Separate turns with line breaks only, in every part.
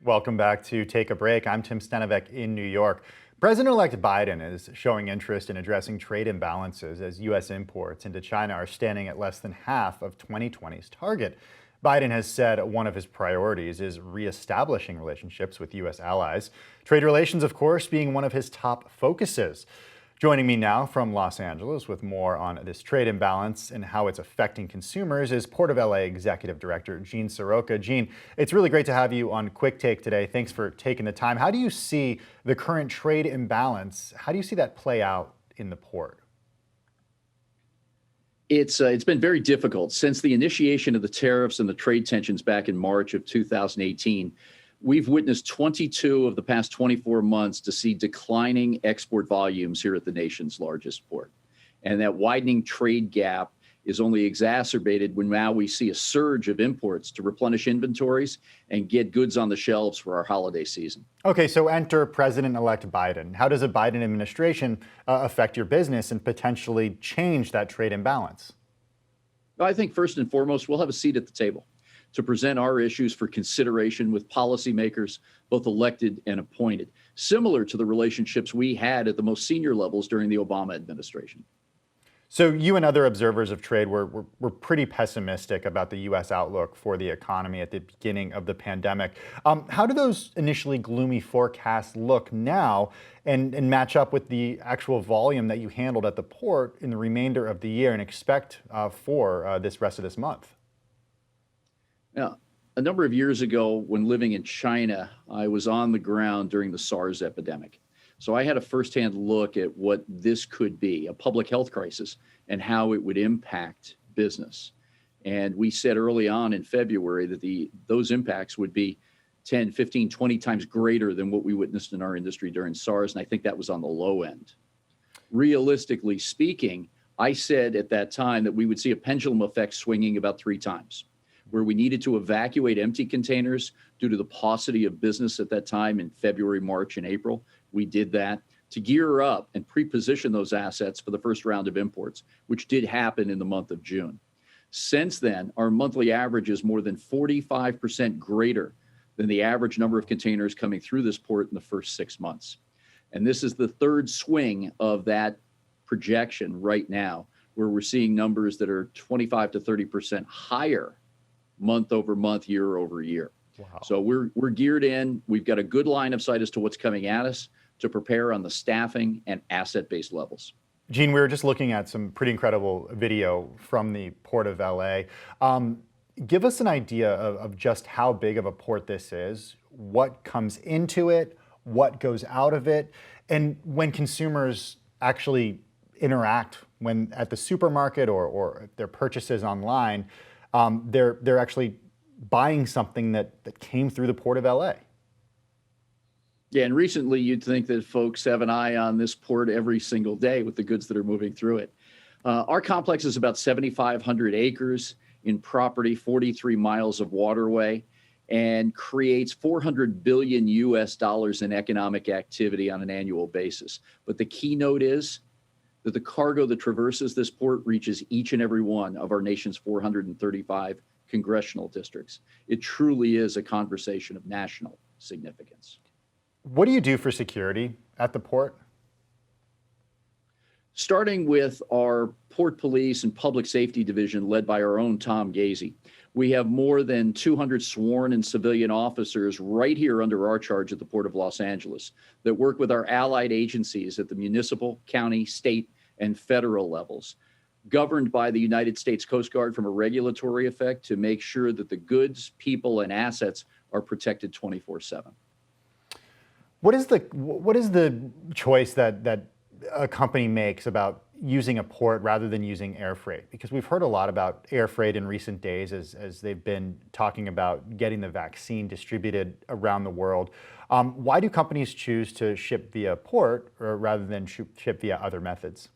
Welcome back to Take a Break. I'm Tim Stenovec in New York. President-elect Biden is showing interest in addressing trade imbalances as U.S. imports into China are standing at less than half of 2020's target. Biden has said one of his priorities is reestablishing relationships with U.S. allies. Trade relations, of course, being one of his top focuses. Joining me now from Los Angeles with more on this trade imbalance and how it's affecting consumers is Port of LA Executive Director Jean Seroka. Jean, it's really great to have you on Quicktake today. Thanks for taking the time. How do you see the current trade imbalance? How do you see that play out in the port?
It's been very difficult since the initiation of the tariffs and the trade tensions back in March of 2018. We've witnessed 22 of the past 24 months to see declining export volumes here at the nation's largest port. And that widening trade gap is only exacerbated when now we see a surge of imports to replenish inventories and get goods on the shelves for our holiday season.
Okay, so enter President-elect Biden. How does a Biden administration affect your business and potentially change that trade imbalance?
I think first and foremost, we'll have a seat at the table to present our issues for consideration with policymakers, both elected and appointed, similar to the relationships we had at the most senior levels during the Obama administration.
So you and other observers of trade were pretty pessimistic about the U.S. outlook for the economy at the beginning of the pandemic. How do those initially gloomy forecasts look now and match up with the actual volume that you handled at the port in the remainder of the year and expect for this rest of this month?
Now, a number of years ago, when living in China, I was on the ground during the SARS epidemic. So I had a firsthand look at what this could be, a public health crisis, and how it would impact business. And we said early on in February that those impacts would be 10, 15, 20 times greater than what we witnessed in our industry during SARS. And I think that was on the low end. Realistically speaking, I said at that time that we would see a pendulum effect swinging about 3 times, where we needed to evacuate empty containers due to the paucity of business at that time in February, March, and April. We did that to gear up and pre-position those assets for the first round of imports, which did happen in the month of June. Since then, our monthly average is more than 45% greater than the average number of containers coming through this port in the first 6 months. And this is the third swing of that projection right now, where we're seeing numbers that are 25 to 30% higher month over month, year over year.
Wow.
So we're geared in. We've got a good line of sight as to what's coming at us to prepare on the staffing and asset-based levels.
Jean, we were just looking at some pretty incredible video from the Port of LA. Give us an idea of just how big of a port this is, what comes into it, what goes out of it, and when consumers actually interact when at the supermarket or their purchases online, they're actually buying something that came through the Port of LA.
Yeah, and recently you'd think that folks have an eye on this port every single day with the goods that are moving through it. Our complex is about 7,500 acres in property, 43 miles of waterway, and creates 400 billion US dollars in economic activity on an annual basis. But the keynote is that the cargo that traverses this port reaches each and every one of our nation's 435 congressional districts. It truly is a conversation of national significance.
What do you do for security at the port?
Starting with our Port Police and Public Safety Division led by our own Tom Gazy, we have more than 200 sworn and civilian officers right here under our charge at the Port of Los Angeles that work with our allied agencies at the municipal, county, state, and federal levels, governed by the United States Coast Guard from a regulatory effect to make sure that the goods, people, and assets are protected 24/7.
What is the choice that a company makes about using a port rather than using air freight? Because we've heard a lot about air freight in recent days as they've been talking about getting the vaccine distributed around the world. Why do companies choose to ship via port rather than ship via other methods?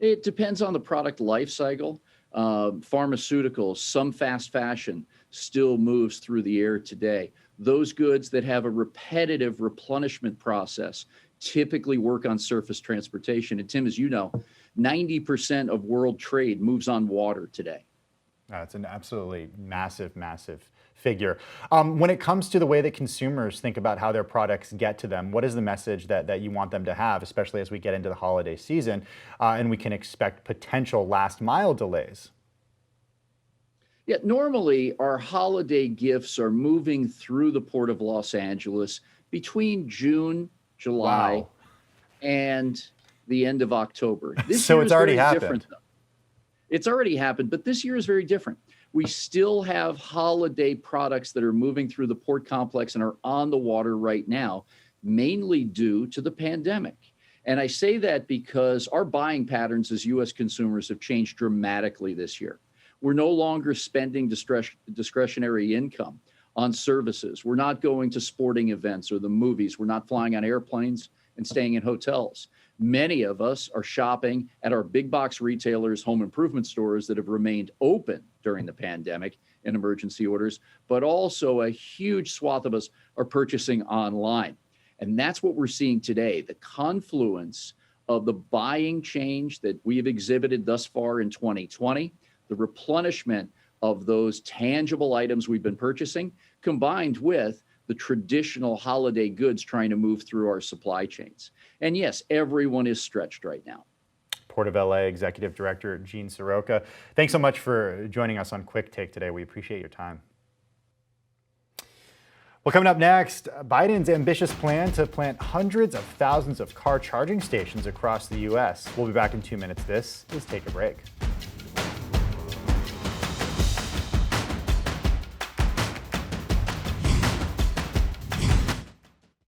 It depends on the product life cycle. Pharmaceuticals, some fast fashion still moves through the air today. Those goods that have a repetitive replenishment process typically work on surface transportation. And Tim, as you know, 90% of world trade moves on water today.
It's an absolutely massive, massive figure. When it comes to the way that consumers think about how their products get to them, what is the message that you want them to have, especially as we get into the holiday season and we can expect potential last mile delays?
Yeah, normally our holiday gifts are moving through the Port of Los Angeles between June, July,
Wow.
and the end of October. This
So
year
it's
is
already
very different,
happened.
though. It's already happened, but this year is very different. We still have holiday products that are moving through the port complex and are on the water right now, mainly due to the pandemic. And I say that because our buying patterns as US consumers have changed dramatically this year. We're no longer spending discretionary income on services. We're not going to sporting events or the movies. We're not flying on airplanes and staying in hotels. Many of us are shopping at our big box retailers, home improvement stores that have remained open during the pandemic and emergency orders, but also a huge swath of us are purchasing online. And that's what we're seeing today, the confluence of the buying change that we have exhibited thus far in 2020, the replenishment of those tangible items we've been purchasing, combined with the traditional holiday goods trying to move through our supply chains. And yes, everyone is stretched right now.
Port of LA Executive Director Gene Seroka, thanks so much for joining us on Quick Take today. We appreciate your time. Well, coming up next, Biden's ambitious plan to plant hundreds of thousands of car charging stations across the U.S. We'll be back in 2 minutes. This is Take a Break.